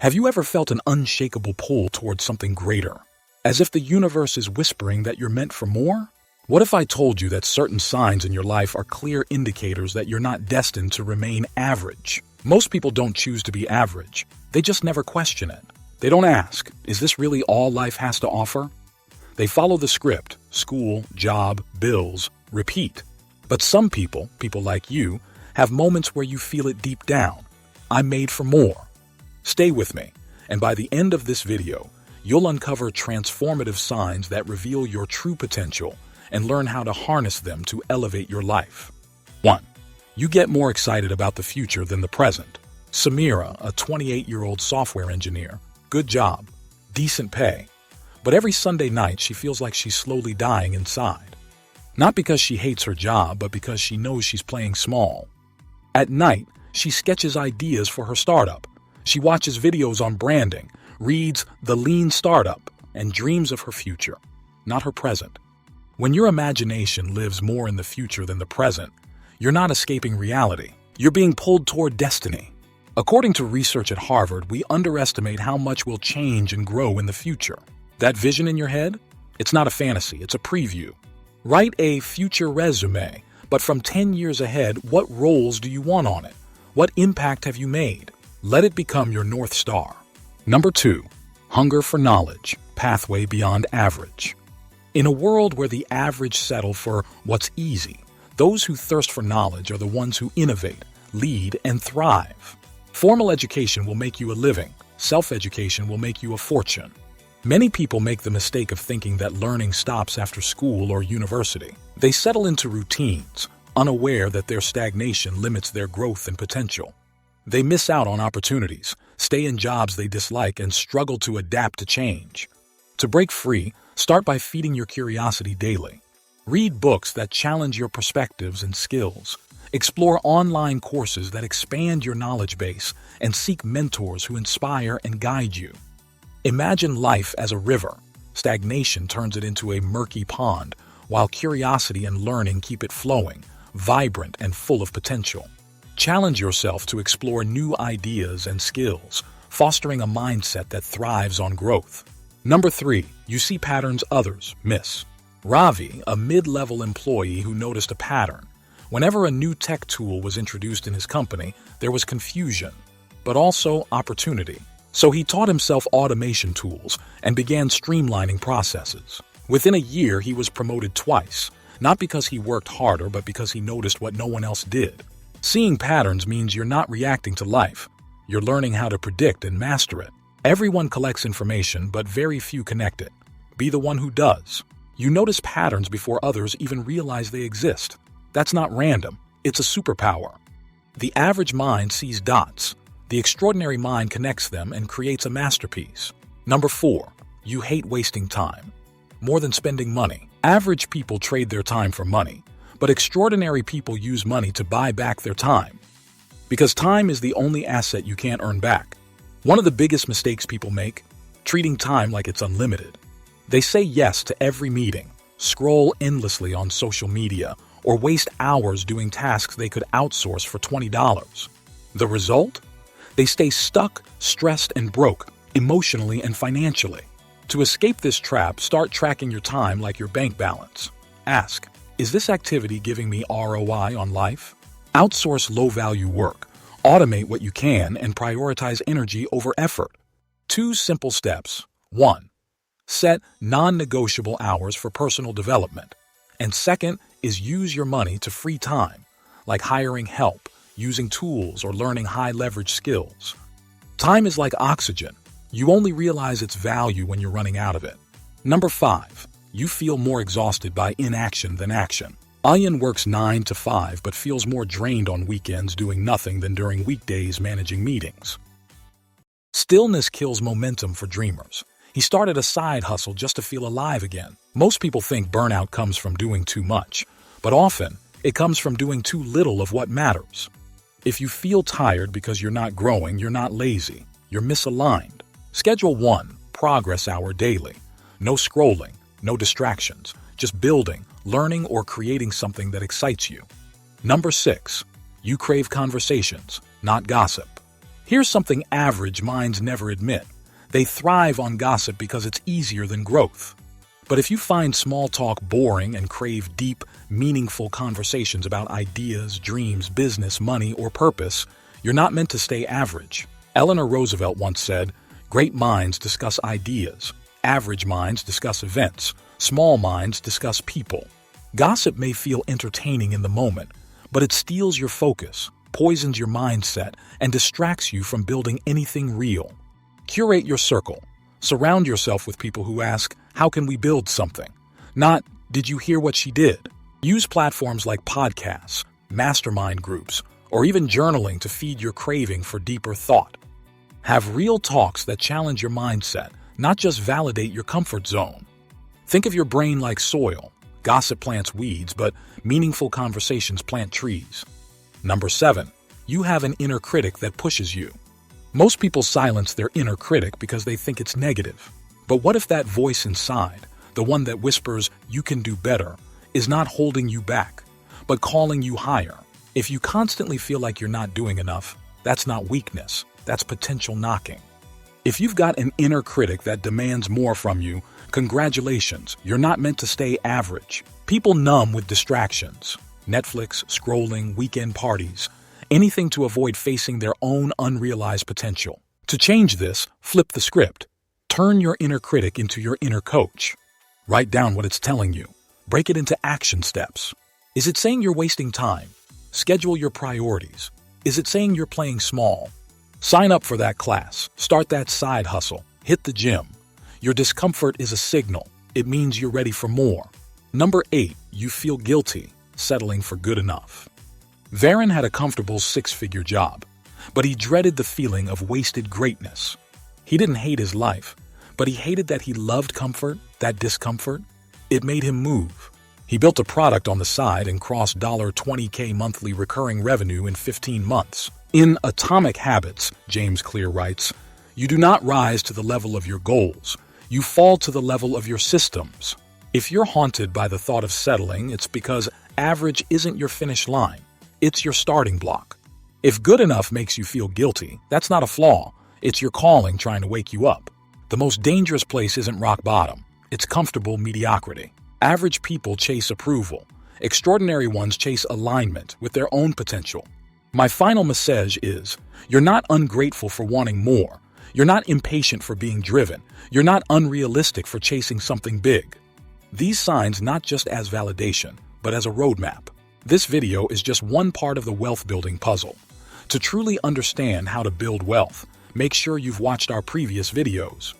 Have you ever felt an unshakable pull towards something greater? As if the universe is whispering that you're meant for more? What if I told you that certain signs in your life are clear indicators that you're not destined to remain average? Most people don't choose to be average. They just never question it. They don't ask, is this really all life has to offer? They follow the script: school, job, bills, repeat. But some people like you, have moments where you feel it deep down. I'm made for more. Stay with me, and by the end of this video, you'll uncover transformative signs that reveal your true potential and learn how to harness them to elevate your life. 1. You get more excited about the future than the present. Samira, a 28-year-old software engineer, good job, decent pay. But every Sunday night she feels like she's slowly dying inside. Not because she hates her job, but because she knows she's playing small. At night, she sketches ideas for her startup. She watches videos on branding, reads The Lean Startup, and dreams of her future, not her present. When your imagination lives more in the future than the present, you're not escaping reality. You're being pulled toward destiny. According to research at Harvard, we underestimate how much will change and grow in the future. That vision in your head? It's not a fantasy, it's a preview. Write a future resume, but from 10 years ahead, what roles do you want on it? What impact have you made? Let it become your North Star. Number 2, hunger for knowledge, pathway beyond average. In a world where the average settle for what's easy, those who thirst for knowledge are the ones who innovate, lead, and thrive. Formal education will make you a living. Self-education will make you a fortune. Many people make the mistake of thinking that learning stops after school or university. They settle into routines, unaware that their stagnation limits their growth and potential. They miss out on opportunities, stay in jobs they dislike, and struggle to adapt to change. To break free, start by feeding your curiosity daily. Read books that challenge your perspectives and skills. Explore online courses that expand your knowledge base, and seek mentors who inspire and guide you. Imagine life as a river. Stagnation turns it into a murky pond, while curiosity and learning keep it flowing, vibrant, and full of potential. Challenge yourself to explore new ideas and skills, fostering a mindset that thrives on growth. Number 3, you see patterns others miss. Ravi, a mid-level employee who noticed a pattern. Whenever a new tech tool was introduced in his company, there was confusion, but also opportunity. So he taught himself automation tools and began streamlining processes. Within a year, he was promoted twice, not because he worked harder, but because he noticed what no one else did. Seeing patterns means you're not reacting to life. You're learning how to predict and master it. Everyone collects information, but very few connect it. Be the one who does. You notice patterns before others even realize they exist. That's not random. It's a superpower. The average mind sees dots. The extraordinary mind connects them and creates a masterpiece. Number 4, you hate wasting time. More than spending money. Average people trade their time for money, but extraordinary people use money to buy back their time. Because time is the only asset you can't earn back. One of the biggest mistakes people make, treating time like it's unlimited. They say yes to every meeting, scroll endlessly on social media, or waste hours doing tasks they could outsource for $20. The result? They stay stuck, stressed, and broke, emotionally and financially. To escape this trap, start tracking your time like your bank balance. Ask, is this activity giving me ROI on life? Outsource low-value work. Automate what you can and prioritize energy over effort. 2 simple steps. 1. Set non-negotiable hours for personal development. And second is use your money to free time, like hiring help, using tools, or learning high-leverage skills. Time is like oxygen. You only realize its value when you're running out of it. Number 5. You feel more exhausted by inaction than action. Ayan works 9 to 5 but feels more drained on weekends doing nothing than during weekdays managing meetings. Stillness kills momentum for dreamers. He started a side hustle just to feel alive again. Most people think burnout comes from doing too much, but often it comes from doing too little of what matters. If you feel tired because you're not growing, you're not lazy, you're misaligned. Schedule 1 progress hour daily. No scrolling, no distractions, just building, learning, or creating something that excites you. Number 6, you crave conversations, not gossip. Here's something average minds never admit. They thrive on gossip because it's easier than growth. But if you find small talk boring and crave deep, meaningful conversations about ideas, dreams, business, money, or purpose, you're not meant to stay average. Eleanor Roosevelt once said, "Great minds discuss ideas. Average minds discuss events. Small minds discuss people." Gossip may feel entertaining in the moment, but it steals your focus, poisons your mindset, and distracts you from building anything real. Curate your circle. Surround yourself with people who ask, "How can we build something?" Not, "Did you hear what she did?" Use platforms like podcasts, mastermind groups, or even journaling to feed your craving for deeper thought. Have real talks that challenge your mindset, not just validate your comfort zone. Think of your brain like soil. Gossip plants weeds, but meaningful conversations plant trees. Number 7. You have an inner critic that pushes you. Most people silence their inner critic because they think it's negative. But what if that voice inside, the one that whispers, "You can do better," is not holding you back, but calling you higher? If you constantly feel like you're not doing enough, that's not weakness, that's potential knocking. If you've got an inner critic that demands more from you, congratulations, you're not meant to stay average. People numb with distractions. Netflix, scrolling, weekend parties, anything to avoid facing their own unrealized potential. To change this, flip the script. Turn your inner critic into your inner coach. Write down what it's telling you. Break it into action steps. Is it saying you're wasting time? Schedule your priorities. Is it saying you're playing small? Sign up for that class. Start that side hustle. Hit the gym. Your discomfort is a signal. It means you're ready for more. Number 8. You feel guilty, settling for good enough. Varun had a comfortable 6-figure job, but he dreaded the feeling of wasted greatness. He didn't hate his life, but he hated that he loved comfort, that discomfort. It made him move. He built a product on the side and crossed $20K monthly recurring revenue in 15 months. In Atomic Habits, James Clear writes, "You do not rise to the level of your goals. You fall to the level of your systems." If you're haunted by the thought of settling, it's because average isn't your finish line. It's your starting block. If good enough makes you feel guilty, that's not a flaw. It's your calling trying to wake you up. The most dangerous place isn't rock bottom. It's comfortable mediocrity. Average people chase approval. Extraordinary ones chase alignment with their own potential. My final message is, you're not ungrateful for wanting more. You're not impatient for being driven. You're not unrealistic for chasing something big. These signs not just as validation, but as a roadmap. This video is just one part of the wealth building puzzle. To truly understand how to build wealth, make sure you've watched our previous videos.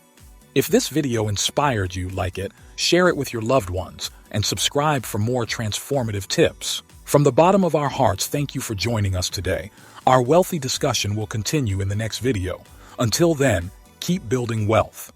If this video inspired you, like it, share it with your loved ones, and subscribe for more transformative tips. From the bottom of our hearts, thank you for joining us today. Our wealthy discussion will continue in the next video. Until then, keep building wealth.